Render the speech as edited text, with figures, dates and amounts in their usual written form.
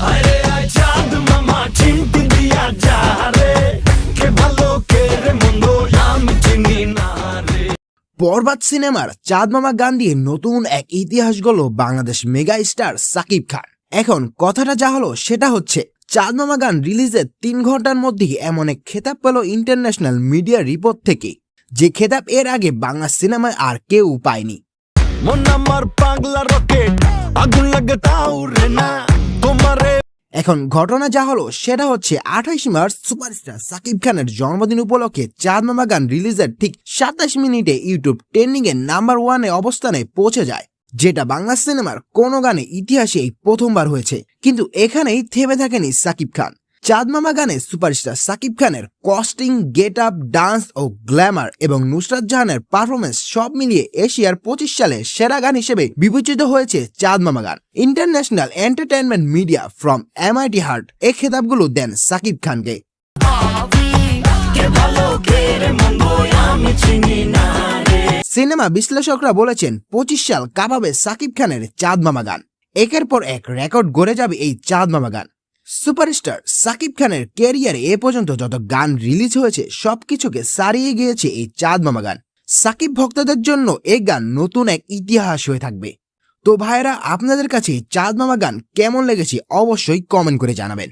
আরে আয় চাঁদ মামা চিমটি দিয়া যা রে, কে ভালো কে রে মন্দ আমি চিনি না রে। বরবাদ সিনেমার চাঁদ মামা গান দিয়ে নতুন এক ইতিহাস গড়ল বাংলাদেশ মেগা স্টার সাকিব খান। এখন কথাটা যা হলো সেটা হচ্ছে, চাঁদ মামা গান রিলিজের 3 ঘন্টার মধ্যেই এমন এক খেতাব পেল ইন্টারন্যাশনাল মিডিয়া রিপোর্ট থেকে, যে খেতাব এর আগে বাংলা সিনেমায় আর কেউ পায়নি। মন আমার পাগলা রকেট, আগুন লাগে তাও রে না তোমারে। এখন ঘটনা যা হলো সেটা হচ্ছে, 28 মার্চ সুপারস্টার সাকিব খানের জন্মদিন উপলক্ষে চাঁদ মামা গান রিলিজের ঠিক 27 মিনিটে ইউটিউব ট্রেন্ডিং এ নাম্বার 1 অবস্থানে পৌঁছে যায়, যেটা বাংলা সিনেমার কোনো গানে ইতিহাসে এই প্রথমবার হয়েছে। কিন্তু এখানেই থেমে থাকেনি সাকিব খান। চাঁদ মামা গানে সুপারস্টার সাকিব খানের কস্টিং, গেট আপ, ডান্স ও গ্ল্যামার এবং নুসরাত জাহানের পারফরমেন্স সব মিলিয়ে এশিয়ার 25 সালে সেরা গান হিসেবে বিবেচিত হয়েছে চাঁদ মামা গান। International entertainment media from MIT heart এই খেতাবগুলো দেন সাকিব খানকে। সিনেমা বিশ্লেষকরা বলেছেন, 25 সাল কাঁপাবে সাকিব খানের চাঁদ মামা গান। একের পর এক রেকর্ড গড়ে যাবে এই চাঁদ মামা গান। সুপারস্টার সাকিব খানের ক্যারিয়ারে এ পর্যন্ত যত গান রিলিজ হয়েছে সবকিছুকে ছাড়িয়ে গিয়েছে এই চাঁদ মামা গান। সাকিব ভক্তদের জন্য এই গান নতুন এক ইতিহাস হয়ে থাকবে। তো ভাইরা, আপনাদের কাছে চাঁদ মামা গান কেমন লেগেছে অবশ্যই কমেন্ট করে জানাবেন।